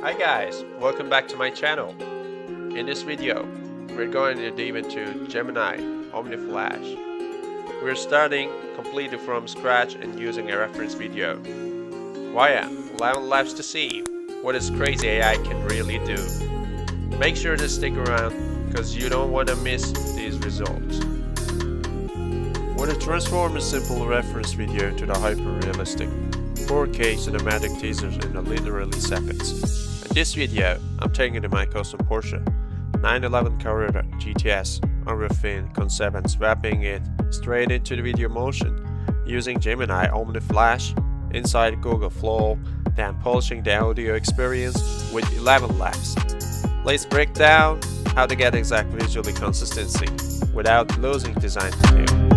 Hi guys, welcome back to my channel. In this video, we're going to dive into Gemini OmniFlash. We're starting completely from scratch and using a reference video via ElevenLabs to see what this crazy AI can really do. Make sure to stick around because you don't want to miss these results. When I transform a simple reference video to the hyper-realistic 4K cinematic teasers in literally seconds. In this video, I'm taking to my custom Porsche 911 Carrera GTS on Refine concept and swapping it straight into the video motion using Gemini OmniFlash inside Google Flow, then polishing the audio experience with ElevenLabs. Let's break down how to get exact visual consistency without losing design detail.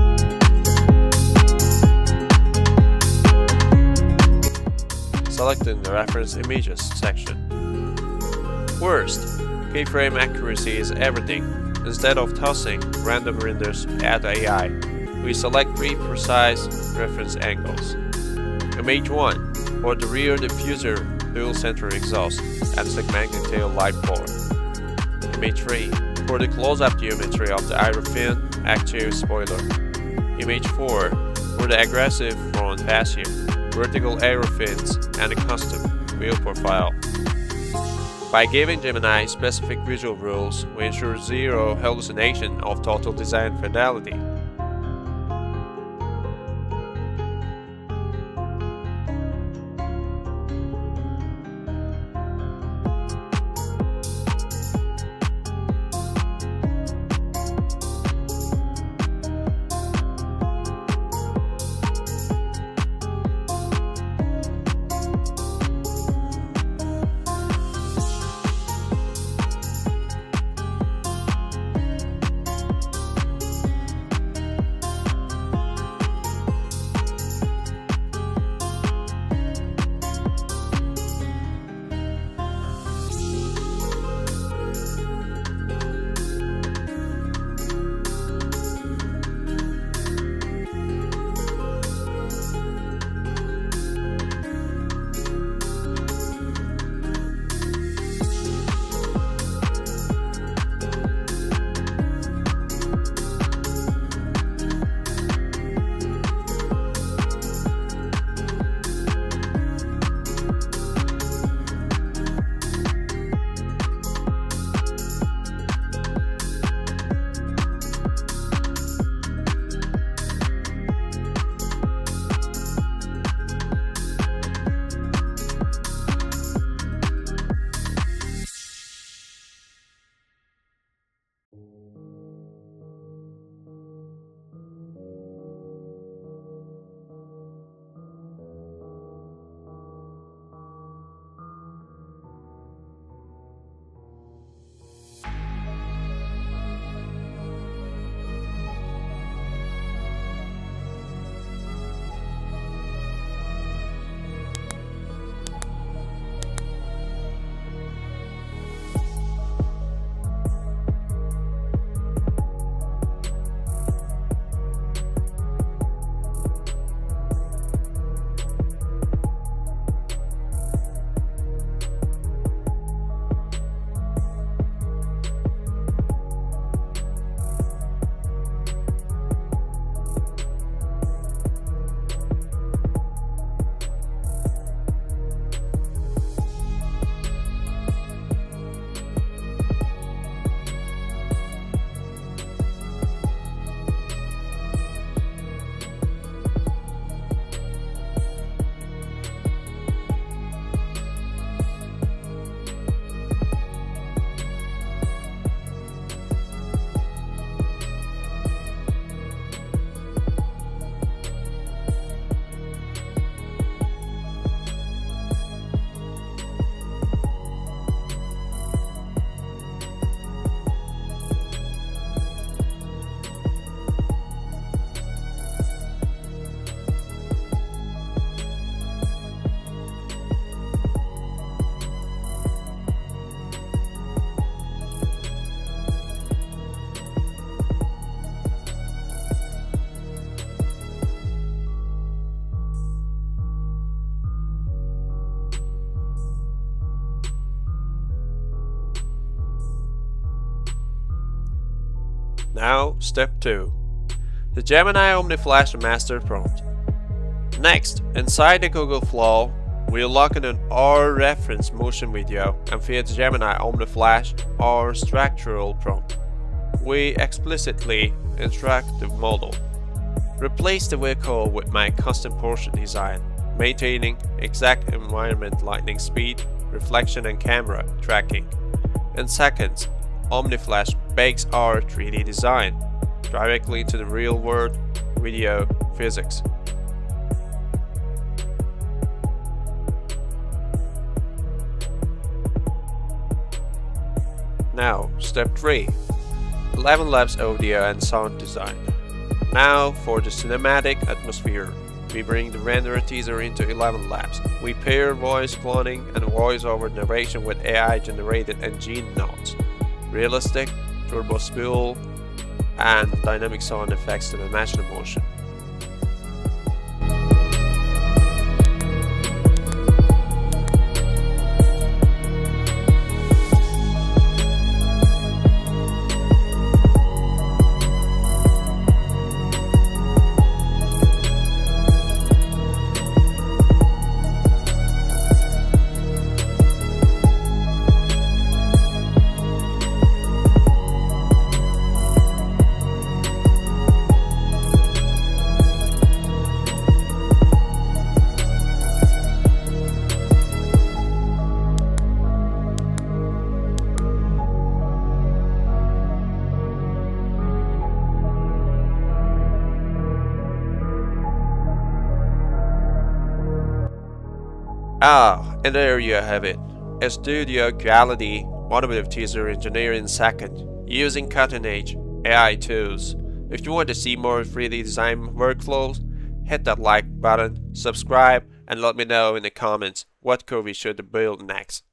Selecting the reference images section. First, keyframe accuracy is everything. Instead of tossing random renders at AI, we select 3 precise reference angles. Image 1 for the rear diffuser, dual center exhaust, and segmented tail light bar. Image 3 for the close-up geometry of the iRefine active spoiler. Image 4 for the aggressive front fascia, vertical aero fins, and a custom wheel profile. By giving Gemini specific visual rules, we ensure zero hallucination of total design fidelity. Now, step 2. The Gemini OmniFlash master prompt. Next, inside the Google Flow, we'll lock in an R reference motion video and feed Gemini OmniFlash R structural prompt. We explicitly instruct the model. Replace the vehicle with my custom Porsche design, maintaining exact environment lighting speed, reflection and camera tracking. In seconds, OmniFlash bakes our 3D design directly into the real-world video physics. Now, step 3. ElevenLabs audio and sound design. Now for the cinematic atmosphere. We bring the render teaser into ElevenLabs. We pair voice cloning and voiceover narration with AI-generated engine notes, realistic, turbo spool, and dynamic sound effects to match the motion. And there you have it, a studio quality automotive teaser engineered in seconds using cutting-edge AI tools. If you want to see more 3D design workflows, hit that like button, subscribe, and let me know in the comments what code we should build next.